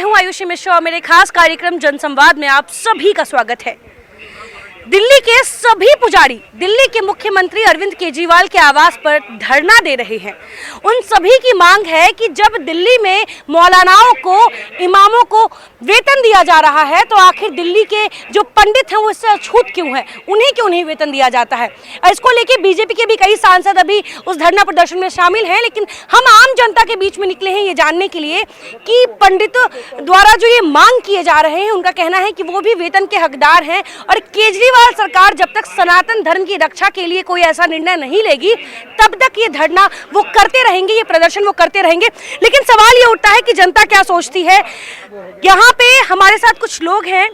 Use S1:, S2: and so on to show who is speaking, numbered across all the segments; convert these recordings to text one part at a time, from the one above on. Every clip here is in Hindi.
S1: मैं हूं आयुषी मिश्रा और मेरे खास कार्यक्रम जनसंवाद में आप सभी का स्वागत है। दिल्ली के सभी पुजारी दिल्ली के मुख्यमंत्री अरविंद केजरीवाल के आवास पर धरना दे रहे हैं। उन सभी की मांग है कि जब दिल्ली में मौलानाओं को, इमामों को वेतन दिया जा रहा है तो आखिर दिल्ली के जो पंडित हैं वो इससे अछूत क्यों हैं, उन्हें क्यों नहीं वेतन दिया जाता है। इसको लेके बीजेपी के भी कई सांसद अभी उस धरना प्रदर्शन में शामिल हैं, लेकिन हम आम जनता के बीच में निकले हैं ये जानने के लिए कि पंडितों द्वारा जो ये मांग किए जा रहे हैं, उनका कहना है कि वो भी वेतन के हकदार हैं और केजरीवाल सरकार जब तक सनातन धर्म की रक्षा के लिए कोई ऐसा निर्णय नहीं लेगी तब तक ये धरना वो करते रहेंगे, ये प्रदर्शन वो करते रहेंगे। लेकिन सवाल ये उठता है कि जनता क्या सोचती है। यहाँ पे हमारे साथ कुछ लोग हैं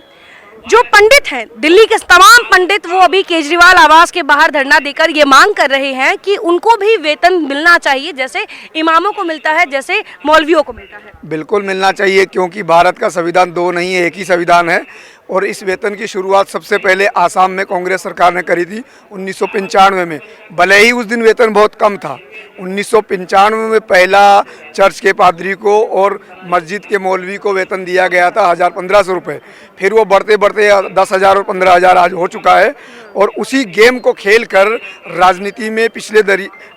S1: जो पंडित हैं, दिल्ली के तमाम पंडित, वो अभी केजरीवाल आवास के बाहर धरना देकर ये मांग कर रहे हैं कि उनको भी वेतन मिलना चाहिए, जैसे इमामों को मिलता है, जैसे मौलवियों को मिलता है।
S2: बिल्कुल मिलना चाहिए, क्योंकि भारत का संविधान दो नहीं है, एक ही संविधान है। और इस वेतन की शुरुआत सबसे पहले आसाम में कांग्रेस सरकार ने करी थी 1995 में। भले ही उस दिन वेतन बहुत कम था। 1995 में पहला चर्च के पादरी को और मस्जिद के मौलवी को वेतन दिया गया था 1500 रुपये। फिर वो बढ़ते बढ़ते 10,000 और 15,000 आज हो चुका है। और उसी गेम को खेल कर राजनीति में पिछले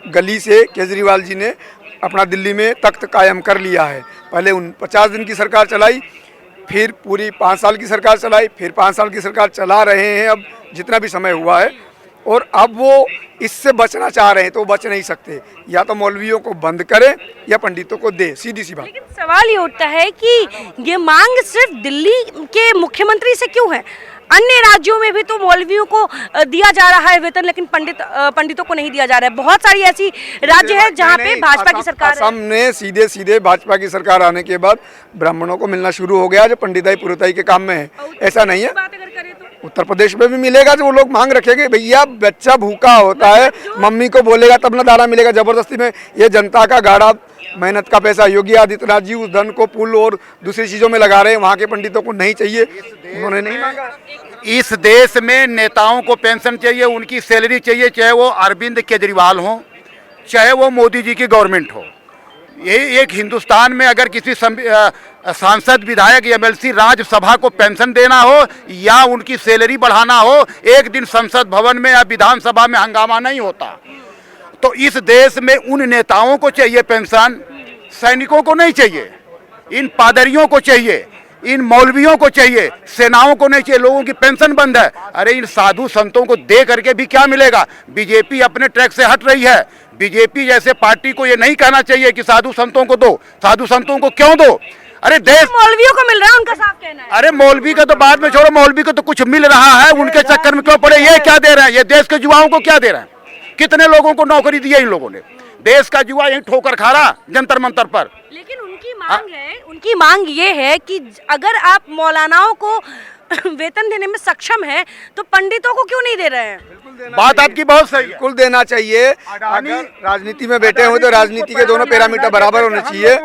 S2: गली से केजरीवाल जी ने अपना दिल्ली में तख्त कायम कर लिया है। पहले 50 दिन की सरकार चलाई, फिर पूरी 5 साल की सरकार चलाई, फिर 5 साल की सरकार चला रहे हैं अब जितना भी समय हुआ है। और अब वो इससे बचना चाह रहे हैं तो बच नहीं सकते। या तो मौलवियों को बंद करें या पंडितों को दे, सीधी सी बात।
S1: लेकिन सवाल ये उठता है कि ये मांग सिर्फ दिल्ली के मुख्यमंत्री से क्यों है? अन्य राज्यों में भी तो मौलवियों को दिया जा रहा है वेतन, लेकिन पंडितों को नहीं दिया जा रहा है। बहुत सारी ऐसी राज्य है जहाँ पे भाजपा की सरकार है।
S2: असम ने सीधे सीधे भाजपा की सरकार आने के बाद ब्राह्मणों को मिलना शुरू हो गया जो पंडिताई पुरोहिताई के काम में है। ऐसा नहीं है, उत्तर प्रदेश में भी मिलेगा। जो वो लोग मांग रखेंगे, भैया बच्चा भूखा होता है, मम्मी को बोलेगा तब ना दाना मिलेगा। जबरदस्ती में ये जनता का गाढ़ा मेहनत का पैसा योगी आदित्यनाथ जी उस धन को पुल और दूसरी चीजों में लगा रहे हैं। वहाँ के पंडितों को नहीं चाहिए, उन्होंने नहीं मांगा।
S3: इस देश में नेताओं को पेंशन चाहिए, उनकी सैलरी चाहिए, चाहे वो अरविंद केजरीवाल हो, चाहे वो मोदी जी की गवर्नमेंट हो। ये एक हिंदुस्तान में अगर किसी सांसद, विधायक, एमएलसी, राज्यसभा को पेंशन देना हो या उनकी सैलरी बढ़ाना हो, एक दिन संसद भवन में या विधानसभा में हंगामा नहीं होता। तो इस देश में उन नेताओं को चाहिए पेंशन, सैनिकों को नहीं चाहिए, इन पादरियों को चाहिए, इन मौलवियों को चाहिए, सेनाओं को नहीं चाहिए। लोगों की पेंशन बंद है। अरे इन साधु संतों को दे करके भी क्या मिलेगा? बीजेपी अपने ट्रैक से हट रही है। बीजेपी जैसे पार्टी को ये नहीं कहना चाहिए कि साधु संतों को दो। साधु संतों को क्यों दो? अरे देश
S1: मौलवियों को मिल रहा है, उनका साफ कहना है।
S3: अरे मौलवी का तो बाद में छोड़ो, मौलवी को तो कुछ मिल रहा है, उनके चक्कर में क्यों पड़े? ये क्या दे रहे हैं? ये देश के युवाओं को क्या दे रहे हैं? कितने लोगों को नौकरी दी है इन लोगों ने? देश का युवा यही ठोकर खा रहा जंतर मंतर पर।
S1: लेकिन उनकी मांग ये है कि अगर आप मौलानाओं को वेतन देने में सक्षम हैं तो पंडितों को क्यों नहीं दे रहे हैं?
S3: बात आपकी बहुत सही है,
S2: बिल्कुल देना चाहिए। अगर राजनीति में बैठे हुए तो राजनीति के दोनों पैरामीटर बराबर होने चाहिए,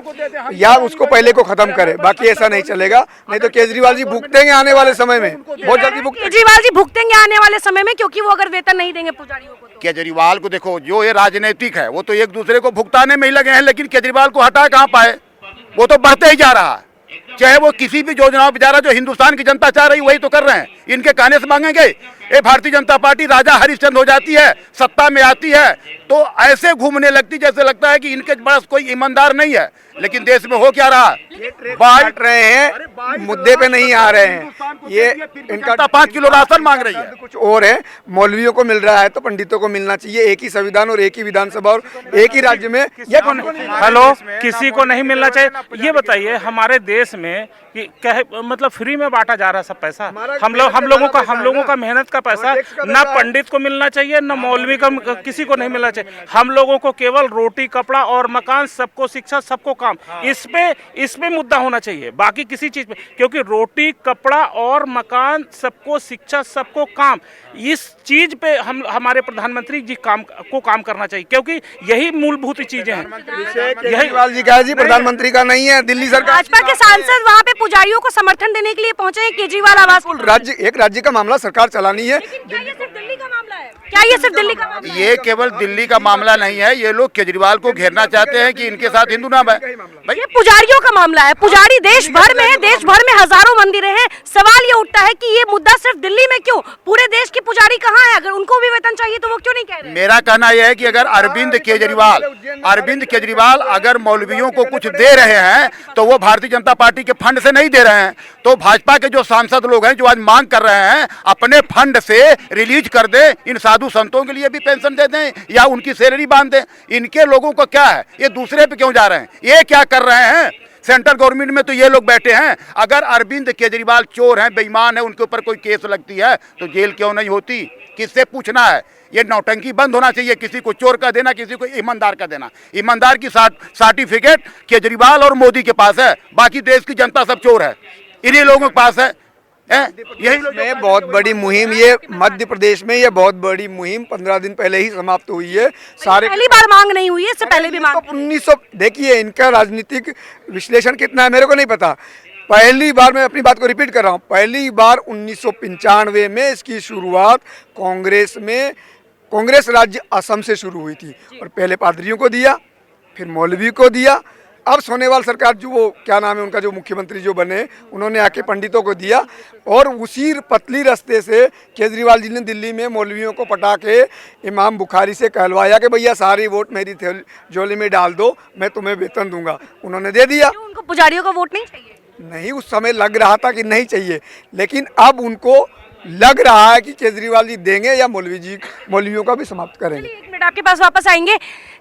S2: या उसको पहले को खत्म करे। बाकी ऐसा नहीं चलेगा, नहीं तो केजरीवाल जी भुगतेंगे आने वाले समय में, बहुत जल्दी भुगतेंगे।
S1: केजरीवाल जी भुगतेंगे आने वाले समय में, क्योंकि वो अगर वेतन नहीं देंगे पुजारियों को।
S3: केजरीवाल को देखो, जो ये राजनीतिक है वो तो एक दूसरे को भुगताने में ही लगे हैं, लेकिन केजरीवाल को हटा कहाँ पाए? वो तो बढ़ते ही जा रहा है। चाहे वो किसी भी योजनाओं पर जा रहा, जो हिंदुस्तान की जनता चाह रही वही तो कर रहे हैं। इनके कहने से मांगेंगे? ये भारतीय जनता पार्टी राजा हरिश्चंद्र हो जाती है, सत्ता में आती है तो ऐसे घूमने लगती जैसे लगता है कि इनके पास कोई ईमानदार नहीं है। लेकिन देश में हो क्या रहा?
S2: बांट रहे हैं, मुद्दे पे नहीं आ रहे हैं। ये इनका
S3: 5 किलो राशन मांग रही है।
S2: कुछ और है, मौलवियों को मिल रहा है तो पंडितों को मिलना चाहिए। एक ही संविधान और एक ही विधानसभा और एक ही राज्य में।
S4: हेलो, किसी को नहीं मिलना चाहिए? ये बताइए हमारे देश में कि मतलब फ्री में बांटा जा रहा है सब पैसा। हम लोगों का मेहनत का पैसा ना पंडित को मिलना चाहिए, ना मौलवी का, किसी को नहीं मिलना चाहिए। हम लोगों को केवल रोटी, कपड़ा और मकान, सबको शिक्षा, सबको काम, इस पे मुद्दा होना चाहिए, बाकी किसी चीज पे। क्योंकि रोटी, कपड़ा और मकान, सबको शिक्षा, सबको काम, इस चीज पे हम हमारे प्रधानमंत्री जी काम करना चाहिए, क्योंकि यही मूलभूत चीजें हैं।
S2: केजरीवाल जी का है जी, प्रधानमंत्री का नहीं है। दिल्ली सरकार
S1: भाजपा के सांसद वहाँ पे पुजारियों को समर्थन देने के लिए पहुंचे हैं केजरीवाल आवास पर।
S2: एक राज्य का मामला सरकार चलानी है।
S1: क्या ये सिर्फ दिल्ली का मामला है? क्या ये सिर्फ दिल्ली का मामला है?
S3: ये केवल दिल्ली का मामला नहीं है। ये लोग केजरीवाल को घेरना चाहते हैं कि इनके साथ हिंदू नाम है भाई।
S1: ये पुजारियों का मामला है। पुजारी देश भर में है, देश भर में हजारों मंदिर हैं। सवाल ये उठता है कि ये मुद्दा सिर्फ दिल्ली में क्यों? पूरे देश की पुजारी कहाँ है? अगर उनको भी वेतन चाहिए तो वो क्यों नहीं कह रहे?
S3: मेरा कहना यह है कि अगर अरविंद केजरीवाल अगर मौलवियों को कुछ दे रहे हैं तो वो भारतीय जनता पार्टी के फंड से नहीं दे रहे हैं। तो भाजपा के जो सांसद लोग हैं जो आज मांग कर रहे हैं अपने फंड से रिलीज कर दे, इन साधु संतों के लिए भी पेंशन दे दें या उनकी सैलरी बांध दें। इनके लोगों को क्या है? ये दूसरे पे क्यों जा रहे हैं? ये क्या कर रहे हैं? सेंट्रल गवर्नमेंट में तो ये लोग बैठे हैं। अगर अरविंद केजरीवाल चोर हैं, बेईमान है, उनके ऊपर कोई केस लगती है तो जेल क्यों नहीं होती? किससे पूछना है? ये नौटंकी बंद होना चाहिए। किसी को चोर का देना, किसी को ईमानदार का देना। ईमानदार की सर्टिफिकेट केजरीवाल और मोदी के पास है, बाकी देश की जनता सब चोर है, इन्हीं लोगों के पास है। यही
S2: में बहुत बड़ी मुहिम, ये मध्य प्रदेश में ये बहुत बड़ी मुहिम 15 दिन पहले ही समाप्त हुई है। सारे
S1: पहली बार मांग नहीं हुई है, इससे पहले भी मांग।
S2: 1900 देखिए, इनका राजनीतिक विश्लेषण कितना है मेरे को नहीं पता। पहली बार, मैं अपनी बात को रिपीट कर रहा हूँ, पहली बार 1995 में इसकी शुरुआत कांग्रेस राज्य असम से शुरू हुई थी और पहले पादरियों को दिया, फिर मौलवी को दिया। अब सोनेवाल सरकार जो वो क्या नाम है उनका, जो मुख्यमंत्री जो बने, उन्होंने आके पंडितों को दिया और उसी पतली रास्ते से केजरीवाल जी ने दिल्ली में मौलवियों को पटा के इमाम बुखारी से कहलवाया कि भैया सारी वोट मेरी झोली में डाल दो, मैं तुम्हें वेतन दूंगा। उन्होंने दे दिया।
S1: उनको पुजारियों का वोट नहीं चाहिए?
S2: नहीं, उस समय लग रहा था कि नहीं चाहिए, लेकिन अब उनको लग रहा है कि केजरीवाल जी देंगे या मौलवियों का भी समाप्त करेंगे।
S1: एक मिनट आपके पास वापस आएंगे।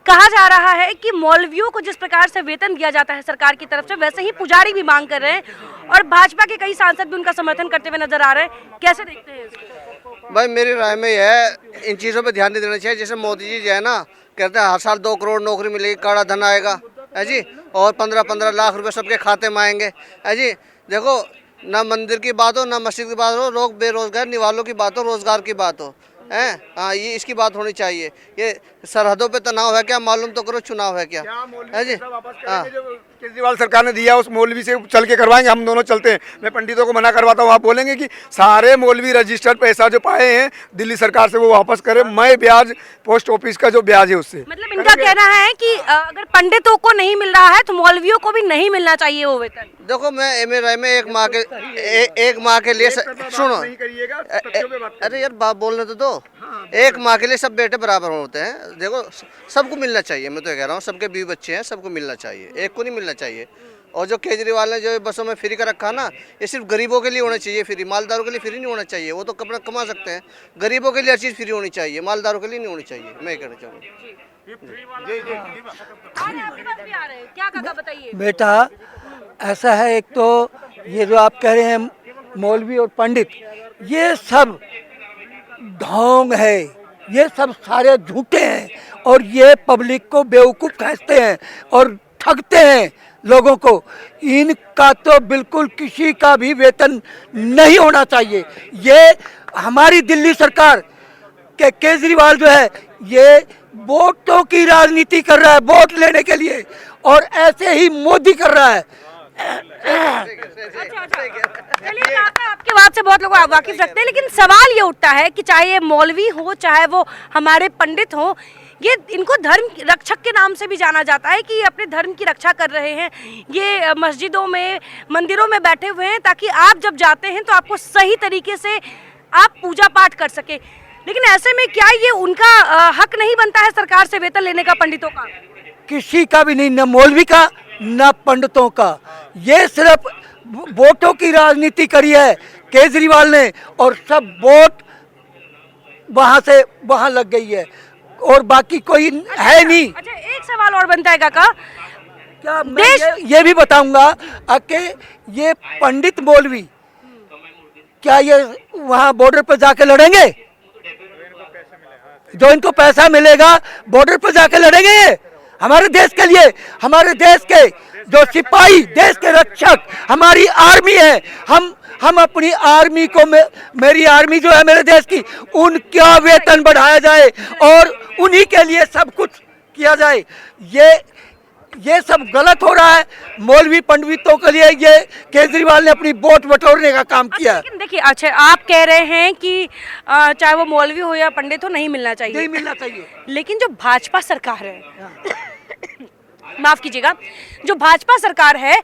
S1: कहा जा रहा है कि मौलवियों को जिस प्रकार से वेतन दिया जाता है सरकार की तरफ से, वैसे ही पुजारी भी मांग कर रहे हैं और भाजपा के कई सांसद भी उनका समर्थन करते हुए नजर आ रहे हैं। कैसे देखते हैं इसको?
S5: भाई मेरी राय में यह है, इन चीज़ों पे ध्यान नहीं देना चाहिए। जैसे मोदी जी जो है ना, कहते हैं हर साल 2 करोड़ नौकरी मिलेगी, काला धन आएगा है जी, और 15-15 लाख रुपए सबके खाते में आएंगे है जी। देखो, ना मंदिर की बात हो, ना मस्जिद की बात हो, लोग बेरोजगार निवालों की बात हो, रोजगार की बात हो, है हाँ, ये इसकी बात होनी चाहिए। ये सरहदों पे तनाव है क्या? मालूम तो करो, चुनाव है क्या है जी। हाँ,
S2: केजरीवाल सरकार ने दिया उस मौलवी से चल के करवाएंगे, हम दोनों चलते हैं। मैं पंडितों को मना करवाता हूँ, आप बोलेंगे कि सारे मौलवी रजिस्टर्ड पैसा जो पाए हैं दिल्ली सरकार से वो वापस करें, मैं ब्याज पोस्ट ऑफिस का जो ब्याज है उससे।
S1: मतलब इनका कहना है कि अगर पंडितों को नहीं मिल रहा है तो मौलवियों को भी नहीं मिलना चाहिए वो वेतन।
S5: देखो, मैं मेरी राय में एक माह के लिए सुनो, अरे यार बात बोलने तो दो। एक माह के लिए सब बेटे बराबर होते हैं। देखो, सबको मिलना चाहिए। मैं तो कह रहा हूँ, सबके 20 बच्चे हैं, सबको मिलना चाहिए, एक को नहीं मिलना चाहिए। और जो केजरीवाल ने जो बसों में फ्री का रखा ना, ये सिर्फ गरीबों के लिए होना चाहिए फ्री, मालदारों के लिए फ्री नहीं होना चाहिए। वो तो कपड़ा कमा सकते हैं, गरीबों के लिए हर चीज़ फ्री होनी चाहिए, मालदारों के लिए नहीं होनी चाहिए। मैं कहना चाहूँगा।
S1: क्या काका बताइए?
S6: बेटा, ऐसा है, एक तो ये जो आप कह रहे हैं मौलवी और पंडित, ये सब ढोंग है, ये सब सारे झूठे हैं और ये पब्लिक को बेवकूफ़ कहते हैं और ठगते हैं लोगों को। इनका तो बिल्कुल किसी का भी वेतन नहीं होना चाहिए। ये हमारी दिल्ली सरकार के केजरीवाल जो है, ये वोटों की राजनीति कर रहा है, वोट लेने के लिए, और ऐसे ही मोदी कर रहा है।
S1: चलिए काका, आपके बात से बहुत लोग वाकिफ रखते हैं, लेकिन सवाल ये उठता है कि चाहे ये मौलवी हो, चाहे वो हमारे पंडित हो, ये इनको धर्म रक्षक के नाम से भी जाना जाता है कि ये अपने धर्म की रक्षा कर रहे हैं। ये मस्जिदों में, मंदिरों में बैठे हुए हैं ताकि आप जब जाते हैं तो आपको सही तरीके से आप पूजा पाठ कर सके। लेकिन ऐसे में क्या ये उनका हक नहीं बनता है सरकार से वेतन लेने का, पंडितों का?
S6: किसी का भी नहीं, न मौलवी का न पंडितों का। ये सिर्फ वोटों की राजनीति करी है केजरीवाल ने और सब वोट वहां से वहां लग गई है और बाकी कोई है नहीं।
S1: अच्छा, एक सवाल और बनता है काका,
S6: क्या मैं ये भी बताऊंगा कि ये पंडित मौलवी क्या ये वहां बॉर्डर पर जाके लड़ेंगे? जो इनको पैसा मिलेगा बॉर्डर पर जाके लड़ेंगे ये हमारे देश के लिए, हमारे देश के जो सिपाही, देश के रक्षक हमारी आर्मी है, हम अपनी आर्मी को, मेरी आर्मी जो है मेरे देश की, उनका वेतन बढ़ाया जाए और उन्हीं के लिए सब कुछ किया जाए। ये सब गलत हो रहा है। मौलवी पंडितों के लिए ये केजरीवाल ने अपनी वोट बटोरने का काम किया है।
S1: लेकिन देखिए, अच्छा आप कह रहे हैं कि चाहे वो मौलवी हो या पंडित हो, नहीं मिलना चाहिए,
S6: नहीं मिलना चाहिए।
S1: लेकिन जो भाजपा सरकार है माफ कीजिएगा, जो भाजपा सरकार है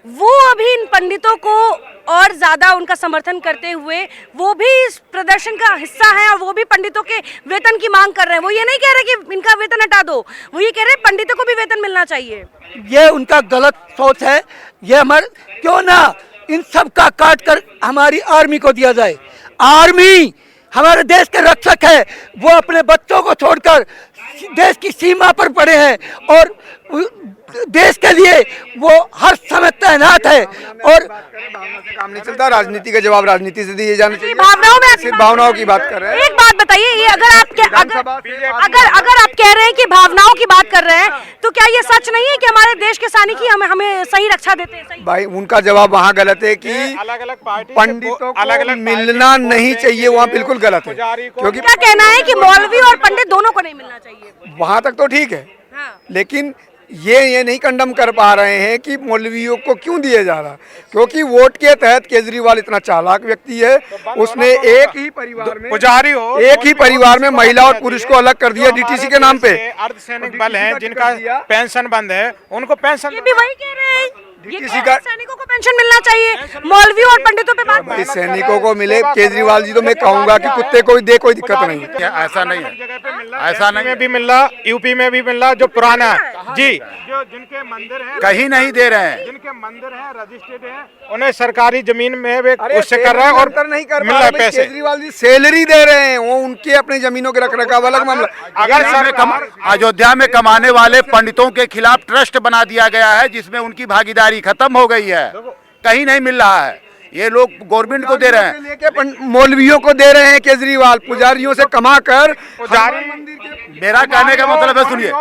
S1: वो अभी इन पंडितों को और ज्यादा उनका समर्थन करते हुए वो भी इस प्रदर्शन का हिस्सा है और वो भी पंडितों के वेतन की मांग कर रहे हैं। वो ये नहीं कह रहे कि इनका वेतन हटा दो, वो ये कह रहे हैं पंडितों को भी वेतन मिलना चाहिए।
S6: ये उनका गलत सोच है। ये हमारे, क्यों ना इन सब का काट कर हमारी आर्मी को दिया जाए। आर्मी हमारे देश के रक्षक है, वो अपने बच्चों को छोड़कर देश की सीमा पर पड़े हैं और देश के लिए वो हर समय तैनात है। और
S2: काम नहीं चलता, राजनीति का जवाब राजनीति से दिए जाने चाहिए।
S1: भावनाओं में
S2: सिर्फ भावनाओं की बात कर रहे हैं।
S1: एक बात बताइए, ये अगर आप कह रहे हैं कि भावनाओं की बात कर रहे हैं, तो क्या ये सच नहीं है कि हमारे देश के सैनिक ही हमें सही रक्षा देते हैं?
S2: भाई उनका जवाब वहाँ गलत है कि
S4: अलग-अलग पार्टी
S2: पंडितों को मिलना नहीं चाहिए, वहाँ बिल्कुल गलत है। क्योंकि
S1: क्या कहना है कि मौलवी और पंडित दोनों को नहीं मिलना चाहिए?
S2: वहाँ तक तो ठीक है,
S1: हाँ।
S2: लेकिन ये नहीं कंडम कर पा रहे हैं कि मौलवियों को क्यों दिया जा रहा, क्योंकि वोट के तहत केजरीवाल इतना चालाक व्यक्ति है, उसने एक ही परिवार में
S4: पुजारी हो,
S2: एक ही परिवार में महिला और पुरुष को अलग कर दिया डीटीसी के नाम पे।
S4: अर्धसैनिक बल हैं जिनका पेंशन बंद है, उनको पेंशन,
S1: ये भी वही कह रहे हैं, ये
S2: किसी का
S1: सैनिकों को पेंशन मिलना चाहिए, मौलवियों और पंडितों पे बात।
S2: इस सैनिकों को मिले, केजरीवाल जी तो मैं कहूंगा कि कुत्ते को दे, कोई दिक्कत नहीं है।
S3: ऐसा नहीं है, ऐसा नहीं
S4: में भी मिल रहा, यूपी में भी मिल रहा, जो पुराना है जी, जो जिनके मंदिर हैं
S3: कहीं नहीं दे रहे हैं।
S4: जिनके मंदिर हैं रजिस्टर्ड हैं, उन्हें सरकारी जमीन में वे उससे कर रहे हैं और
S2: नहीं कर
S4: मिल रहा है पैसे।
S2: केजरीवाल जी सैलरी दे रहे हैं, वो उनके अपनी जमीनों के रख रखाव अलग मामला।
S3: अगर अयोध्या में कमाने वाले पंडितों के खिलाफ ट्रस्ट बना दिया गया है जिसमें उनकी भागीदारी खत्म हो गई है, कहीं नहीं मिल रहा है। ये लोग गवर्नमेंट को दे रहे हैं,
S2: मौलवियों को दे रहे हैं केजरीवाल, पुजारियों से कमा कर।
S3: मेरा कहने का मतलब है, सुनिए,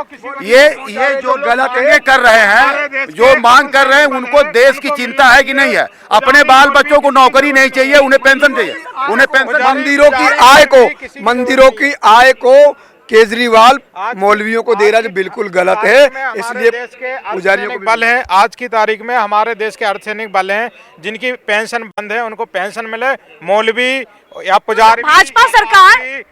S3: ये जो गलत ये कर रहे हैं, जो मांग कर रहे हैं, उनको देश की चिंता है कि नहीं है? अपने बाल बच्चों को नौकरी नहीं चाहिए, उन्हें पेंशन चाहिए, उन्हें पेंशन। मंदिरों की आय को केजरीवाल मौलवियों को दे रहा है, जो बिल्कुल गलत है। इसलिए पुजारियों को
S4: बल है, आज की तारीख में हमारे देश के अर्धसैनिक बल हैं जिनकी पेंशन बंद है, उनको पेंशन मिले। मौलवी या पुजारी,
S1: भाजपा सरकार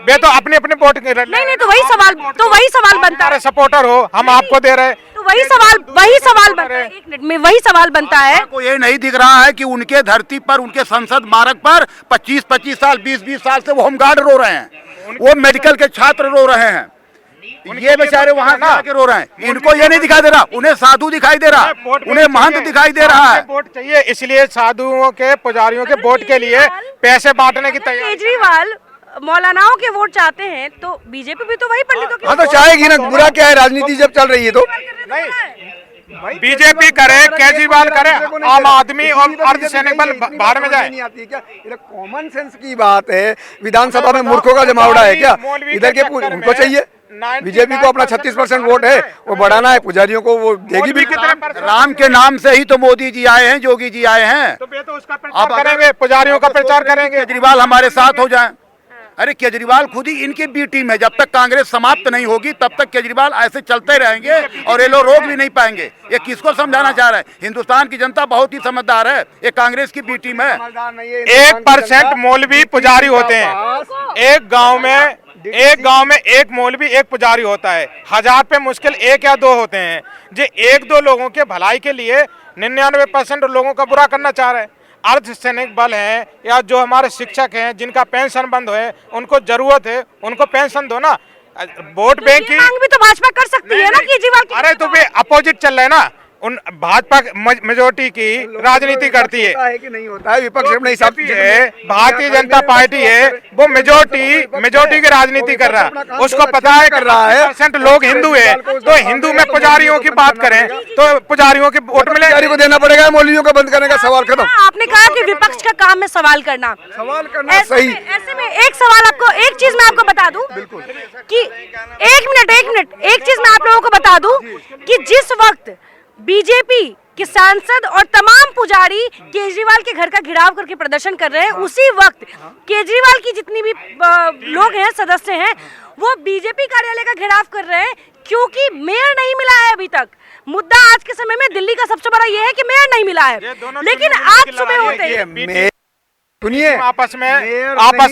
S4: वे तो अपने अपने वोट
S1: नहीं, तो वही सवाल बनता है।
S4: सपोर्टर हो, हम आपको दे रहे,
S1: तो वही सवाल बनता है। एक मिनट में वही सवाल बनता है।
S3: को ये नहीं दिख रहा है कि उनके धरती पर, उनके संसद मार्ग पर 25-25 साल, 20-20 साल से वो होमगार्ड रो रहे हैं, वो मेडिकल के छात्र रो रहे हैं, ये बेचारे वहाँ जाके रो रहे हैं। इनको ये नहीं दिखाई दे रहा, उन्हें साधु दिखाई दे रहा, उन्हें महंत दिखाई दे रहा है।
S4: वोट चाहिए, इसलिए साधुओं के, पुजारियों के वोट के लिए पैसे बांटने की तैयारी।
S1: केजरीवाल मौलानाओं के वोट चाहते हैं, तो बीजेपी भी तो वही पंडितों के।
S2: हाँ तो चाहेगी ना, बुरा क्या है, राजनीति जब चल रही है तो।
S4: बीजेपी करे, केजरीवाल करे, आम आदमी और अर्धसैनिक बल बाहर में जाए।
S2: नहीं आती है क्या? ये कॉमन सेंस की बात है। विधानसभा में मूर्खों का जमावड़ा है क्या? इधर के उनको चाहिए, बीजेपी को अपना 36% वोट है, वो बढ़ाना है, पुजारियों को वो देगी भी।
S3: राम के नाम से ही तो मोदी जी आए हैं, योगी जी आए हैं,
S4: तो वे तो उसका प्रचार करेंगे, पुजारियों का प्रचार करेंगे।
S3: केजरीवाल हमारे साथ हो जाए। अरे केजरीवाल खुद ही इनकी बी टीम है, जब तक कांग्रेस समाप्त नहीं होगी तब तक केजरीवाल ऐसे चलते रहेंगे और ये लोग रोक भी नहीं पाएंगे। ये किसको समझाना चाह रहे हैं? हिंदुस्तान की जनता बहुत ही समझदार है, ये कांग्रेस की बी टीम है।
S4: 1% मौलवी पुजारी होते हैं एक गांव में, एक मौलवी एक पुजारी होता है। 1000 पे मुश्किल 1 या 2 होते हैं जो 1-2 लोगों के भलाई के लिए 99% लोगों का बुरा करना चाह रहे हैं। अर्धसैनिक बल हैं या जो हमारे शिक्षक हैं जिनका पेंशन बंद है, उनको जरूरत है, उनको पेंशन दो ना। वोट बैंक की
S1: मांग भी तो भाजपा कर सकती है ना केजरीवाल की।
S4: अरे तो वे अपोजिट चल रहे हैं ना, उन भाजपा मेजोरिटी की राजनीति करती है
S2: कि नहीं होता है, विपक्ष अपने हिसाब
S4: है। भारतीय जनता पार्टी है, वो मेजोरिटी की राजनीति कर रहा है, उसको पता है कर रहा है। % लोग हिंदू है, तो हिंदू में पुजारियों की बात करें तो पुजारियों की वोट मिले,
S2: पुजारी को देना पड़ेगा, मौलवियों को बंद करने का सवाल खत्म।
S1: आपने कहा कि विपक्ष का काम है सवाल करना
S2: सही।
S1: ऐसे में एक सवाल आपको, एक चीज मैं आपको बता दूं कि एक मिनट एक चीज मैं आप लोगों को बता दूं कि जिस वक्त बीजेपी के सांसद और तमाम पुजारी केजरीवाल के घर का घेराव करके प्रदर्शन कर रहे हैं, उसी वक्त केजरीवाल की जितनी भी लोग हैं, सदस्य हैं, वो बीजेपी कार्यालय का घेराव कर रहे हैं क्योंकि मेयर नहीं मिला है अभी तक। मुद्दा आज के समय में दिल्ली का सबसे बड़ा ये है कि मेयर नहीं मिला है, लेकिन आज सुबह होते ही
S2: सुनिए,
S4: आपस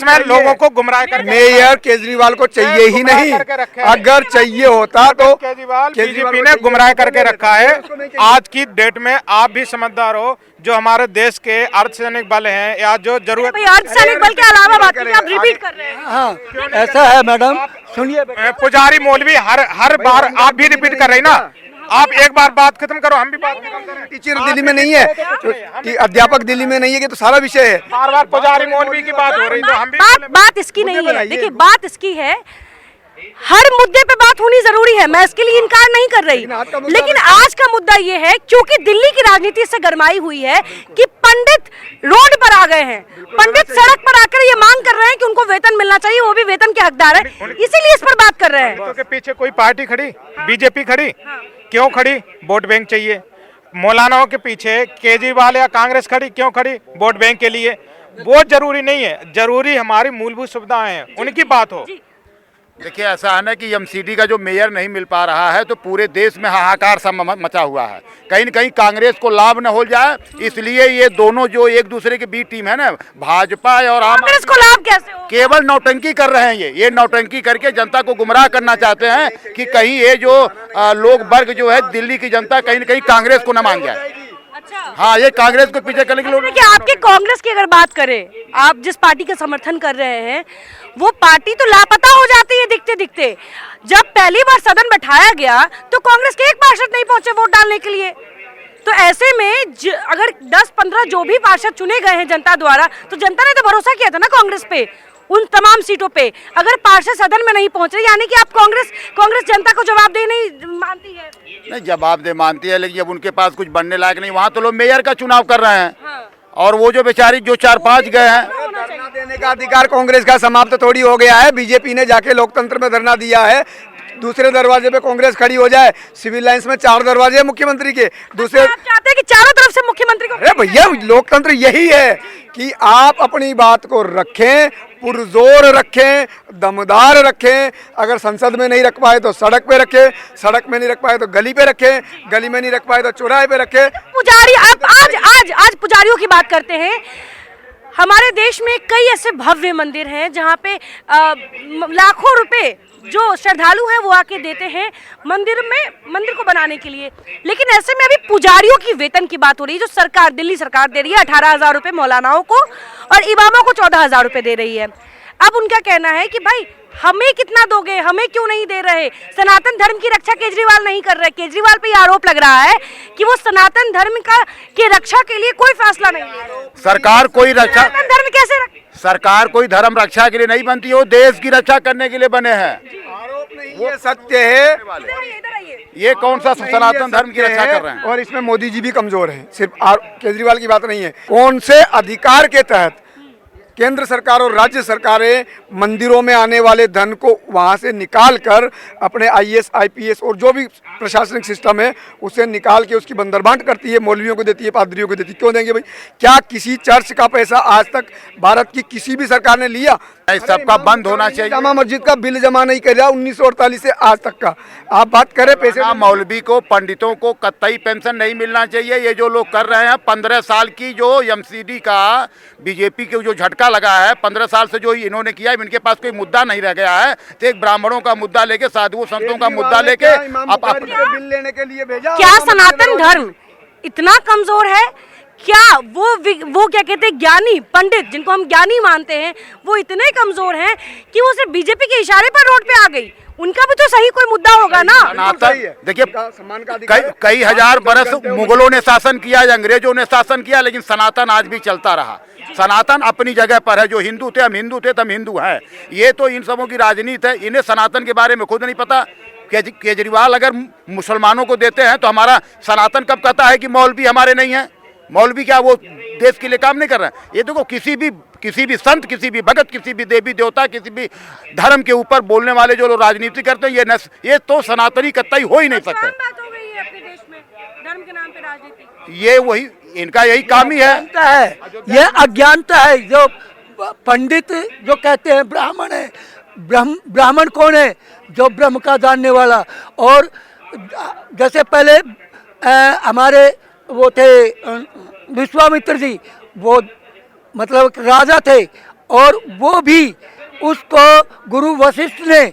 S4: में लोगों को गुमराह करके
S2: मेयर केजरीवाल को चाहिए ही नहीं। अगर चाहिए होता तो
S4: केजरीवाल बीजेपी ने गुमराह करके रखा है। आज की डेट में आप भी समझदार हो, जो हमारे देश के अर्धसैनिक बल हैं या जो जरूरत
S1: अर्धसैनिक बल के अलावा बात की आप रिपीट कर रहे हैं।
S6: हाँ, ऐसा है मैडम, सुनिए।
S4: पुजारी मौलवी हर बार आप भी रिपीट कर रहे हैं ना। आप एक बार बात खत्म करो, हम भी बात खत्म करें।
S2: टीचर दिल्ली में नहीं है, कि अध्यापक दिल्ली में नहीं है, कि तो सारा विषय है।
S4: बार बार पुजारी मौलवी की बात हो रही, तो हम भी
S1: बात इसकी नहीं है। देखिए, बात इसकी है, हर मुद्दे पे बात होनी जरूरी है, मैं इसके लिए इनकार नहीं कर रही, लेकिन आज का मुद्दा ये है क्योंकि दिल्ली की राजनीति से गरमाई हुई है कि पंडित रोड पर आ गए हैं, पंडित सड़क पर आकर ये मांग कर रहे हैं कि उनको वेतन मिलना चाहिए, वो भी वेतन के हकदार है, इसीलिए इस पर बात कर रहे हैं।
S4: पंडितों के पीछे कोई पार्टी खड़ी, बीजेपी खड़ी, क्यों खड़ी? वोट बैंक चाहिए। मौलानाओं के पीछे केजरीवाल या कांग्रेस खड़ी, क्यों खड़ी? वोट बैंक के लिए। वोट जरूरी नहीं है, जरूरी हमारी मूलभूत सुविधाएं हैं, उनकी बात हो।
S3: देखिए, ऐसा है ना कि एमसीडी का जो मेयर नहीं मिल पा रहा है तो पूरे देश में हाहाकार सा मचा हुआ है। कहीं न कहीं कांग्रेस को लाभ न हो जाए, इसलिए ये दोनों जो एक दूसरे के बीच टीम है ना, भाजपा और आम,
S1: कांग्रेस को लाभ कैसे हो?
S3: केवल नौटंकी कर रहे हैं। ये नौटंकी करके जनता को गुमराह करना चाहते हैं कि कहीं ये जो लोग वर्ग जो है दिल्ली की जनता कहीं न कहीं कांग्रेस को न मान जाए। हाँ, ये कांग्रेस को पीछे करने के लिए।
S1: देखिए, आपके कांग्रेस की अगर बात करें, आप जिस पार्टी का समर्थन कर रहे हैं, वो पार्टी तो लापता हो जाती है दिखते दिखते। जब पहली बार सदन बैठाया गया तो कांग्रेस के एक पार्षद नहीं पहुंचे वोट डालने के लिए। तो ऐसे में अगर 10-15 जो भी पार्षद चुने गए हैं जनता द्वारा, तो जनता ने तो भरोसा किया था ना कांग्रेस पे, उन तमाम सीटों पे। अगर पार्षद सदन में नहीं पहुंच रहे, यानी कि आप कांग्रेस जनता को जवाबदेह नहीं मानती है।
S3: नहीं, जवाबदेह मानती है, लेकिन जब उनके पास कुछ बनने लायक नहीं, वहाँ तो लोग मेयर का चुनाव कर रहे हैं।
S1: हाँ।
S3: और वो जो बेचारी जो 4-5 गए हैं,
S2: धरना देने का अधिकार कांग्रेस का समाप्त थोड़ी हो गया है। बीजेपी ने जाके लोकतंत्र में धरना दिया है। दूसरे दरवाजे पे कांग्रेस खड़ी हो जाए। सिविल लाइंस में 4 दरवाजे हैं मुख्यमंत्री के। दूसरे
S1: आप चाहते हैं कि चारों तरफ से मुख्यमंत्री को?
S2: अरे भैया, लोकतंत्र यही है कि आप अपनी बात को रखें, पुरजोर रखें, दमदार रखें। अगर संसद में नहीं रख पाए तो सड़क पे रखें, सड़क में नहीं रख पाए तो गली पे रखें, गली में नहीं रख पाए तो चौराहे पे रखें।
S1: पुजारी, आप आज पुजारियों की बात करते हैं। हमारे देश में कई ऐसे भव्य मंदिर हैं जहाँ पे लाखों रुपए जो श्रद्धालु हैं वो आके देते हैं मंदिर को बनाने के लिए, लेकिन ऐसे में अभी पुजारियों की वेतन की बात हो रही है, जो दिल्ली सरकार दे रही है 18,000 रुपये मौलानाओं को और इमामों को 14,000 रुपये दे रही है। अब उनका कहना है कि भाई हमें कितना दोगे, हमें क्यों नहीं दे रहे? सनातन धर्म की रक्षा केजरीवाल नहीं कर रहे। केजरीवाल पे आरोप लग रहा है कि वो सनातन धर्म के रक्षा के लिए कोई फैसला नहीं ले रहे।
S3: सरकार कोई रक्षा,
S1: सनातन धर्म कैसे
S3: सरकार कोई धर्म रक्षा के लिए नहीं बनती, वो देश की रक्षा करने के लिए बने हैं।
S2: आरोप नहीं, ये सत्य है।
S3: ये कौन सा सनातन धर्म की रक्षा कर रहे हैं?
S2: और इसमें मोदी जी भी कमजोर हैं, सिर्फ केजरीवाल की बात नहीं है। कौन से अधिकार के तहत केंद्र सरकार और राज्य सरकारें मंदिरों में आने वाले धन को वहां से निकाल कर अपने आईएएस, आईपीएस और जो भी प्रशासनिक सिस्टम है उसे निकाल के उसकी बंदरबांट करती है, मौलवियों को देती है, पादरियों को देती है? क्यों देंगे भाई? क्या किसी चर्च का पैसा आज तक भारत की किसी भी सरकार ने लिया?
S3: सबका बंद होना चाहिए।
S2: जामा मस्जिद का बिल जमा नहीं कर रहा 1948 से आज तक का। आप बात करें पैसे।
S3: मौलवी को, पंडितों को कतई पेंशन नहीं मिलना चाहिए। ये जो लोग कर रहे हैं, 15 साल की जो एमसीडी का बीजेपी के जो झटका लगा है, 15 साल से जो इन्होंने किया है, इनके पास कोई मुद्दा नहीं रह गया है। तो एक ब्राह्मणों का मुद्दा लेके, साधुओं संतों का मुद्दा लेके आप
S2: बिल लेने के लिए भेजा।
S1: क्या सनातन धर्म इतना कमजोर है? क्या वो क्या कहते हैं, ज्ञानी पंडित जिनको हम ज्ञानी मानते हैं, वो इतने कमजोर हैं कि वो सिर्फ बीजेपी के इशारे पर रोड पे आ गई? उनका भी तो सही कोई मुद्दा होगा ना।
S3: सनातन, देखिए कई हजार बरस मुगलों ने शासन किया, अंग्रेजों ने शासन किया, लेकिन सनातन आज भी चलता रहा। सनातन अपनी जगह पर है। जो हिंदू थे, हम हिंदू थे, हम हिंदू हैं। ये तो इन सबों की राजनीति है, इन्हें सनातन के बारे में खुद नहीं पता। केजरीवाल अगर मुसलमानों को देते हैं तो हमारा सनातन कब कहता है कि मौलवी हमारे नहीं है? मौलवी क्या वो देश के लिए काम नहीं कर रहे हैं? ये देखो, किसी भी संत, किसी भी भगत, किसी भी देवी देवता, किसी भी धर्म के ऊपर बोलने वाले जो लोग राजनीति करते हैं, ये तो सनातनी कतई हो ही नहीं सकते।
S1: बात हो गई है अपने देश में धर्म
S3: ये वही इनका यही काम ही है।
S6: अज्ञानता है, ये अज्ञानता है। जो पंडित जो कहते हैं ब्राह्मण है, ब्राह्मण कौन है? जो ब्रह्म का जानने वाला। और जैसे पहले हमारे वो थे विश्वामित्र जी, वो मतलब राजा थे, और वो भी उसको गुरु वशिष्ठ ने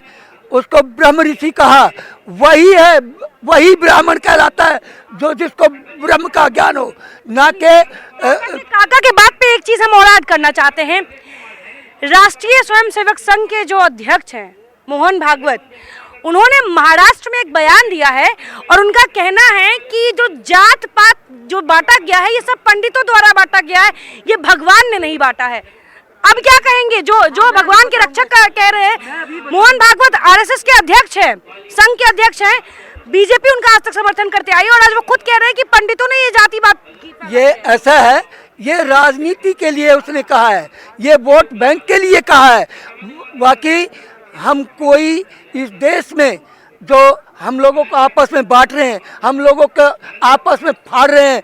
S6: उसको ब्रह्म ऋषि कहा। वही है, वही ब्राह्मण कहलाता है, जो जिसको ब्रह्म का ज्ञान हो, ना के
S1: काका के बात पे एक चीज हम और ऐड करना चाहते हैं। राष्ट्रीय स्वयंसेवक संघ के जो अध्यक्ष हैं मोहन भागवत, उन्होंने महाराष्ट्र में एक बयान दिया है और उनका कहना है कि जो जात पात जो बांटा गया है ये सब पंडितों द्वारा बांटा गया है, ये भगवान ने नहीं बांटा है। अब क्या कहेंगे? जो भगवान के रक्षक कह रहे हैं, मोहन भागवत आरएसएस के अध्यक्ष हैं, संघ के अध्यक्ष हैं, बीजेपी उनका आज तक समर्थन करते आई और आज वो खुद कह रहे हैं कि पंडितों ने ये जाति बात की।
S6: ये ऐसा है, ये राजनीति के लिए उसने कहा है, ये वोट बैंक के लिए कहा है। बाकी हम कोई इस देश में जो हम लोगों को आपस में बांट रहे हैं, हम लोगों को आपस में फाड़ रहे हैं,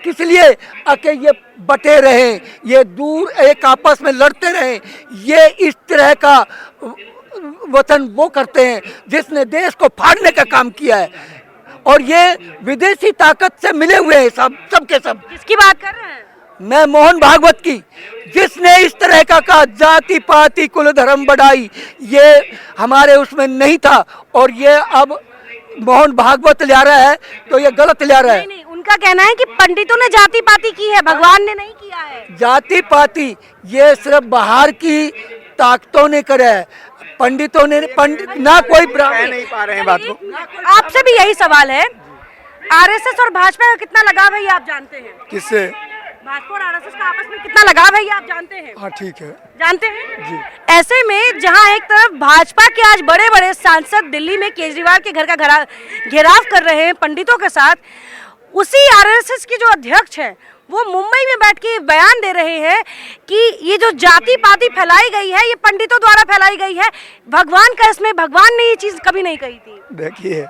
S6: किस लिए? कि ये बटे रहें, ये दूर एक आपस में लड़ते रहें। ये इस तरह का वतन वो करते हैं जिसने देश को फाड़ने का काम किया है, और ये विदेशी ताकत से मिले हुए हैं सबके सब।
S1: किसकी बात कर रहे हैं?
S6: मैं मोहन भागवत की, जिसने इस तरह का कहा जाति पाति कुल धर्म बढ़ाई, ये हमारे उसमें नहीं था, और ये अब मोहन भागवत ले रहा है तो ये गलत ले रहा है।
S1: नहीं, उनका कहना है कि पंडितों ने जाति पाति की है, भगवान ने नहीं किया है।
S6: जाति पाति ये सिर्फ बाहर की ताकतों ने करा है, पंडितों ने पंडित ना कोई ब्राह्मण
S2: नहीं पा रहे हैं बात को।
S1: आपसे भी यही सवाल है, आरएसएस और भाजपा का कितना लगाव है ये आप जानते हैं?
S2: किससे?
S1: भाजपा और आरएसएस का आपस में कितना लगाव है ये आप जानते हैं?
S2: हाँ ठीक है,
S1: जानते हैं। ऐसे में जहां एक तरफ भाजपा के आज बड़े बड़े सांसद दिल्ली में केजरीवाल के घर का घेराव कर रहे हैं पंडितों के साथ, उसी आरएसएस के जो अध्यक्ष हैं वो मुंबई में बैठ के बयान दे रहे हैं कि ये जो जाति पाति फैलाई गई है ये पंडितों द्वारा फैलाई गई है, भगवान का इसमें, भगवान ने ये चीज कभी नहीं कही थी।
S2: देखिए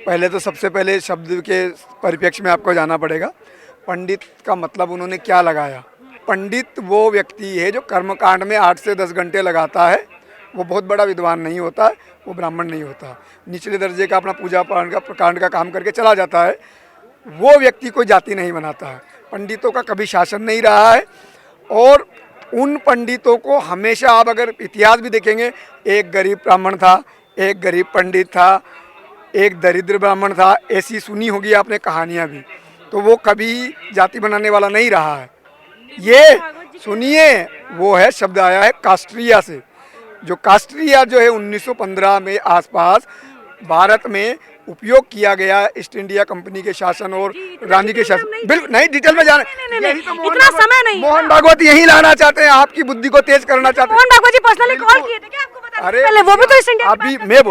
S2: पहले तो सबसे पहले शब्द के परिप्रेक्ष्य में आपको जाना पड़ेगा। पंडित का मतलब उन्होंने क्या लगाया? पंडित वो व्यक्ति है जो कर्मकांड में 8 से 10 घंटे लगाता है, वो बहुत बड़ा विद्वान नहीं होता है, वो ब्राह्मण नहीं होता, निचले दर्जे का अपना पूजा कांड का काम करके चला जाता है, वो व्यक्ति कोई जाति नहीं बनाता है। पंडितों का कभी शासन नहीं रहा है, और उन पंडितों को हमेशा, आप अगर इतिहास भी देखेंगे, एक गरीब ब्राह्मण था, एक गरीब पंडित था, एक दरिद्र ब्राह्मण था, ऐसी सुनी होगी आपने कहानियाँ भी, तो वो कभी जाति बनाने वाला नहीं रहा है। ये सुनिए, वो है शब्द आया है कास्ट्रिया से, जो कास्ट्रिया जो है 1915 में आसपास भारत में उपयोग किया गया ईस्ट इंडिया कंपनी के शासन और रानी के शासन। बिल्कुल नहीं, डिटेल में जाना, यही तो
S1: इतना समय नहीं।
S2: मोहन भागवत यही लाना चाहते हैं, आपकी बुद्धि को तेज करना चाहते हैं।
S1: मोहन भागवत जी पर्सनली कॉल किए थे क्या आपको पता?
S2: अरे
S1: पहले वो भी तो ईस्ट इंडिया
S2: अभी मैं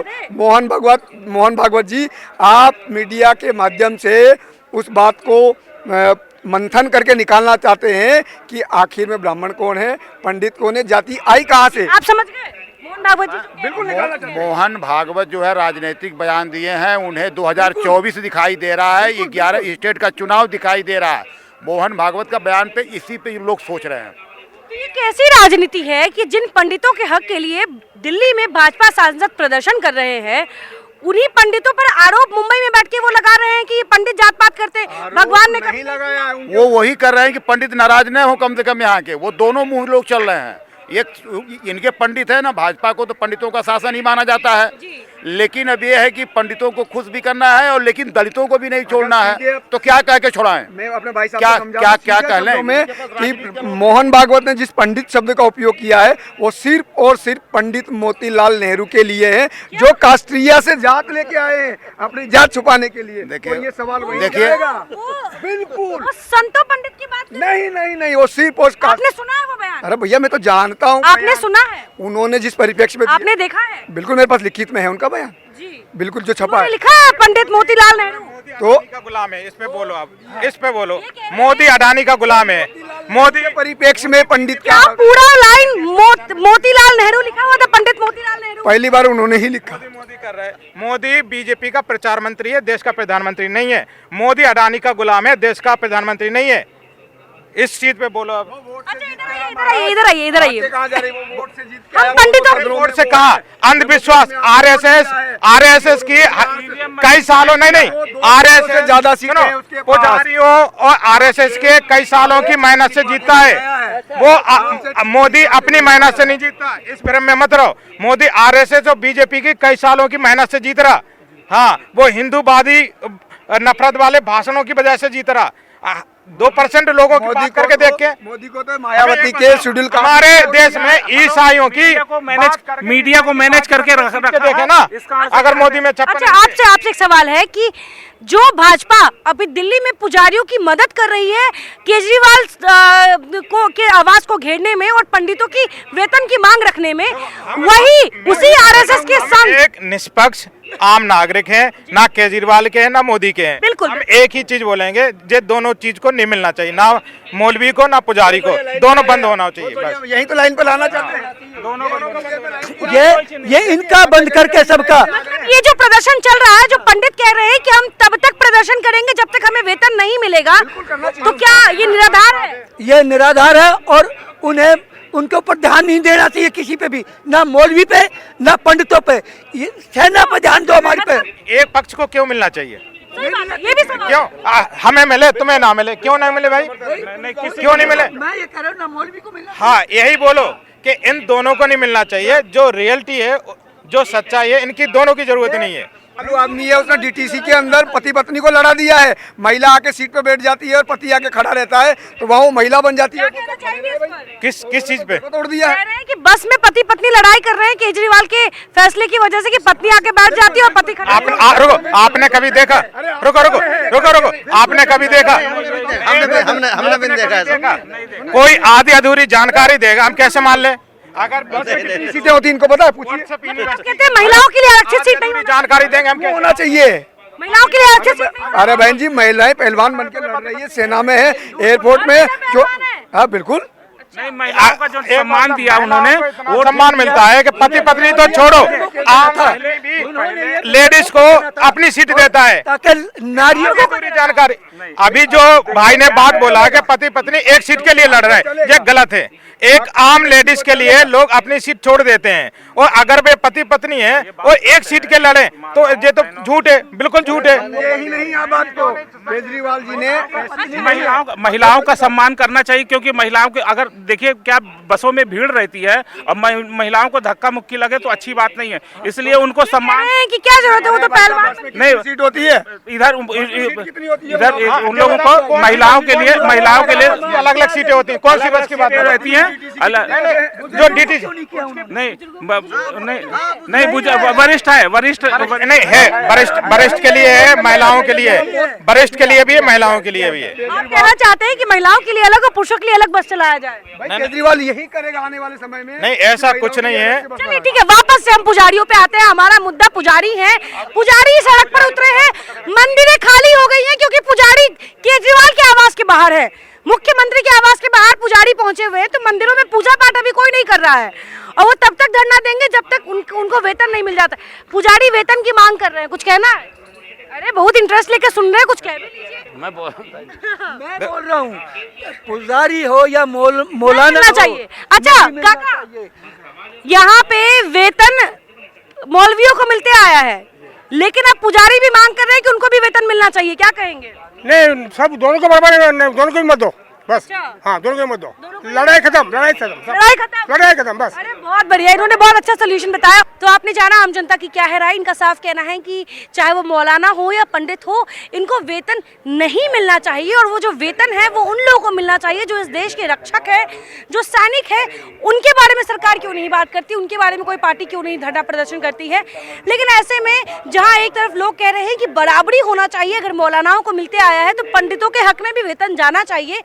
S2: मोहन भागवत जी, आप मीडिया के माध्यम से उस बात को मंथन करके निकालना चाहते हैं कि आखिर में ब्राह्मण कौन है, पंडित कौन है, जाति आई कहाँ से?
S1: आप समझ गए? मोहन भागवत जी
S2: बिल्कुल निकालना चाहते हैं।
S3: मोहन भागवत जो है राजनीतिक बयान दिए हैं, उन्हें 2024 दिखाई दे रहा है, 11 स्टेट का चुनाव दिखाई दे रहा है। मोहन भागवत का बयान पे इसी पे लोग सोच रहे हैं।
S1: तो ये कैसी राजनीति है कि जिन पंडितों के हक के लिए दिल्ली में भाजपा सांसद प्रदर्शन कर रहे हैं, उन्हीं पंडितों पर आरोप मुंबई में बैठ के वो लगा रहे हैं कि ये पंडित जात पात करते, भगवान ने
S2: नहीं लगाया है उनके।
S3: वो वही कर रहे हैं कि पंडित नाराज न हो, कम से कम यहाँ के, वो दोनों मुंह लोग चल रहे हैं। एक इनके पंडित है ना, भाजपा को तो पंडितों का शासन ही माना जाता है, लेकिन अब ये है कि पंडितों को खुश भी करना है और लेकिन दलितों को भी नहीं छोड़ना है, तो क्या कह के छोड़ाएं?
S2: मैं अपने भाई साहब
S3: क्या
S2: को समझाऊं
S3: क्या
S2: सीधे
S3: कह लें
S2: शब्दों में कि मोहन भागवत ने जिस पंडित शब्द का उपयोग किया है वो सिर्फ और सिर्फ पंडित मोतीलाल नेहरू के लिए है, जो कास्ट्रिया से जात लेके आए हैं अपनी जात छुपाने के लिए।
S3: देखिए,
S2: तो ये सवाल वही
S3: देखिए,
S2: जाएगा।
S1: वो-
S2: बिल्कुल
S1: वो संतो पंडित की बात
S2: नहीं, वो सिर्फ और
S1: आपने सुना है वो बयान?
S2: अरे भैया मैं तो जानता हूँ,
S1: आपने सुना है?
S2: उन्होंने जिस परिप्रेक्ष्य में दिया-
S1: आपने देखा है?
S2: बिल्कुल मेरे पास लिखित में है उनका बयान,
S1: जी
S2: बिल्कुल जो छपा
S1: उन्होंने
S2: है।
S1: लिखा है पंडित मोतीलाल नेहरू।
S2: तो
S7: का गुलाम है, इस पे बोलो आप, इस पे बोलो। मोदी अडानी का गुलाम है, मोदी
S2: परिप्रेक्ष्य में पंडित
S1: क्या पूरा लाइन मोतीलाल नेहरू लिखा हुआ था? पंडित मोतीलाल नेहरू
S2: पहली बार उन्होंने ही लिखा।
S7: मोदी कर रहे हैं। मोदी बीजेपी का प्रचार मंत्री है, देश का प्रधानमंत्री नहीं है। मोदी अडानी का गुलाम है, देश का प्रधानमंत्री नहीं है। इस चीज पे बोलो अब।
S1: अच्छा इधर आइए इधर आइए।
S2: कहाँ जा रही वो वोट से जीत के
S1: हम पंडितों
S7: वोट से कहा अंधविश्वास। आरएसएस की कई सालों नहीं आरएसएस
S2: ज्यादा सीटें हैं उसके पास।
S7: पुजारियों और आरएसएस के कई सालों की मेहनत से जीता है वो। मोदी अपनी मेहनत से नहीं जीतता, इस भ्रम में मत रहो। मोदी आरएसएस और बीजेपी की कई सालों की मेहनत से जीत रहा। हाँ, वो हिंदूवादी नफरत वाले भाषणों की वजह से जीत रहा। 2% लोगों की बात करके देख के
S2: मोदी को तो मायावती के शेड्यूल
S7: हमारे देश में ईसाइयों की
S4: मीडिया को मैनेज करके रखा
S7: देखे ना। अगर मोदी में
S1: अच्छा आपसे एक सवाल है कि जो भाजपा अभी दिल्ली में पुजारियों की मदद कर रही है केजरीवाल के आवाज को घेरने में और पंडितों की वेतन की मांग रखने में, वही उसी आरएसएस के संग
S7: एक निष्पक्ष आम नागरिक हैं, ना केजरीवाल के हैं ना मोदी के हैं।
S1: बिल्कुल।
S7: हम एक ही चीज बोलेंगे, ये दोनों चीज को नहीं मिलना चाहिए, ना मौलवी को ना पुजारी को, दोनों बंद होना चाहिए बस।
S2: यही तो लाइन पे लाना चाहते हैं।
S6: ये इनका बंद करके सबका।
S1: ये जो प्रदर्शन चल रहा है, जो पंडित कह रहे हैं कि हम तब तक प्रदर्शन करेंगे जब तक हमें वेतन नहीं मिलेगा, तो क्या ये निराधार है?
S6: ये निराधार है और उन्हें उनके ऊपर ध्यान नहीं देना चाहिए किसी पे भी, ना मौलवी पे ना पंडितों पे। ये सेना पे ध्यान दो हमारे पे।
S7: एक पक्ष को क्यों मिलना चाहिए?
S1: सही बात है, ये भी सवाल
S7: क्यों हमें मिले तुम्हें ना मिले? क्यों नहीं मिले भाई? क्यों नहीं मिले?
S6: मैं ये कह रहा हूँ ना मौलवी को मिलना।
S7: हाँ, यही बोलो कि इन दोनों को नहीं मिलना चाहिए। जो रियलिटी है, जो सच्चाई है, इनकी दोनों की जरूरत नहीं है।
S2: चालू आदमी है, उसने डीटीसी के अंदर पति पत्नी को लड़ा दिया है। महिला आके सीट पे बैठ जाती है और पति आके खड़ा रहता है, तो वहाँ वो महिला बन जाती है।
S1: कहना चाहेंगे इस पर?
S7: किस चीज पे?
S2: तोड़ दिया
S1: कह
S2: है।
S1: रहे हैं कि बस में पति पत्नी लड़ाई कर रहे हैं केजरीवाल के फैसले की वजह से कि पत्नी आके बैठ जाती है और पति खड़ा
S7: रुको, आपने कभी देखा? रुको, आपने कभी देखा?
S5: हमने भी देखा है।
S7: कोई आधी अधूरी जानकारी देगा, हम कैसे मान ले? अगर
S2: सीटें होती इनको पता है, पूछिए।
S1: आप कहते हैं महिलाओं के लिए आरक्षित सीट नहीं
S7: जानकारी देंगे हम
S2: क्यों
S7: कैसे?
S2: होना चाहिए?
S1: महिलाओं के लिए आरक्षित सीट नहीं
S2: अरे बहन जी, महिलाएं पहलवान बन के लड़ रही है, सेना में है, एयरपोर्ट में जो। हाँ बिल्कुल।
S4: नहीं, महिलाओं का जो सम्मान दिया उन्होंने,
S7: वो सम्मान मिलता है कि पति पत्नी तो छोड़ो, आप लेडीज को अपनी सीट देता है
S6: ताकि नारियों को
S7: पूरी जानकारी। अभी जो भाई ने बात बोला कि पति पत्नी एक सीट के लिए लड़ रहे हैं, ये गलत है। एक आम लेडीज के लिए लोग अपनी सीट छोड़ देते हैं, और अगर वे पति पत्नी है और एक सीट के लड़े तो ये तो झूठ है, बिल्कुल झूठ है।
S2: यही नहीं आप बात को केजरीवाल जी ने
S4: महिलाओं का सम्मान करना चाहिए, क्योंकि महिलाओं के अगर देखिए क्या बसों में भीड़ रहती है और महिलाओं को धक्का मुक्की लगे तो अच्छी बात नहीं है, इसलिए उनको सम्मान
S1: है कि क्या जरूरत है, वो तो पहलवान
S4: नहीं
S2: सीट होती है।
S4: इधर उन लोगों को महिलाओं के लिए
S7: अलग अलग सीटें होती हैं। कौन सी बस की बात
S4: रहती हैं
S7: जो डीटी
S4: नहीं वरिष्ठ है, वरिष्ठ
S7: नहीं है, वरिष्ठ के लिए है, महिलाओं के लिए, वरिष्ठ के लिए भी है, महिलाओं के लिए भी है।
S1: आप कहना चाहते हैं कि महिलाओं के लिए अलग और पुरुषों के लिए अलग बस चलाया जाए?
S2: भाई केजरीवाल यही करेगा आने वाले समय में।
S7: नहीं, ऐसा कुछ नहीं है।
S1: चलिए ठीक है, वापस से हम पुजारियों पे आते हैं। हमारा मुद्दा पुजारी है। पुजारी सड़क पर उतरे हैं, मंदिरें खाली हो गई हैं क्योंकि पुजारी केजरीवाल के आवास के बाहर है, मुख्यमंत्री के आवास के बाहर पुजारी पहुंचे हुए हैं, तो मंदिरों में पूजा पाठ अभी कोई नहीं कर रहा है और वो तब तक धरना देंगे जब तक उनको वेतन नहीं मिल जाता। पुजारी वेतन की मांग कर रहे हैं, कुछ कहना है? अरे बहुत इंटरेस्ट लेके सुन रहे हैं, कुछ कह भी लीजिए।
S6: मैं बोल रहा हूँ, पुजारी हो या मौलाना
S1: मिलना चाहिए। अच्छा काका, यहाँ पे वेतन मौलवियों को मिलते आया है, लेकिन अब पुजारी भी मांग कर रहे हैं कि उनको भी वेतन मिलना चाहिए, क्या कहेंगे?
S8: नहीं, सब दोनों को बराबर, दोनों को भी मत दो बस।
S1: अच्छा।
S8: हाँ, दोनों को मत दो। लड़ाई खत्म, लड़ाई खत्म बस।
S1: अरे बहुत बढ़िया, इन्होंने बहुत अच्छा सोल्यूशन बताया। तो आपने जाना आम जनता की क्या है राय। इनका साफ कहना है कि चाहे वो मौलाना हो या पंडित हो, इनको वेतन नहीं मिलना चाहिए, और वो जो वेतन है वो उन लोगों को मिलना चाहिए जो इस देश के रक्षक है, जो सैनिक है। उनके बारे में सरकार क्यों नहीं बात करती, उनके बारे में कोई पार्टी क्यों नहीं धरना प्रदर्शन करती है? लेकिन ऐसे में जहाँ एक तरफ लोग कह रहे हैं कि बराबरी होना चाहिए, अगर मौलानाओं को मिलते आया है तो पंडितों के हक में भी वेतन जाना चाहिए,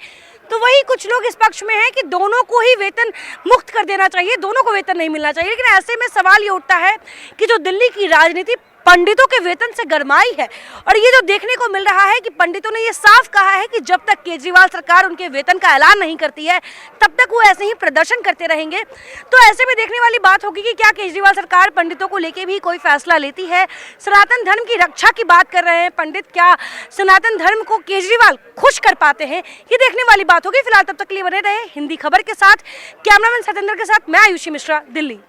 S1: तो वही कुछ लोग इस पक्ष में हैं कि दोनों को ही वेतन मुक्त कर देना चाहिए, दोनों को वेतन नहीं मिलना चाहिए। लेकिन ऐसे में सवाल ये उठता है कि जो दिल्ली की राजनीति पंडितों के वेतन से गरमाई है। और ये जो देखने को मिल रहा है कि पंडितों ने ये साफ कहा है कि जब तक केजरीवाल सरकार उनके वेतन का ऐलान नहीं करती है तब तक वो ऐसे ही प्रदर्शन करते रहेंगे। तो ऐसे में देखने वाली बात होगी कि क्या केजरीवाल सरकार पंडितों को लेकर भी कोई फैसला लेती है। सनातन धर्म की रक्षा की बात कर रहे हैं पंडित, क्या सनातन धर्म को केजरीवाल खुश कर पाते हैं, ये देखने वाली बात होगी। फिलहाल तब तक के लिए बने रहे हिंदी खबर के साथ। कैमरामैन सतेंद्र के साथ मैं आयुषी मिश्रा, दिल्ली।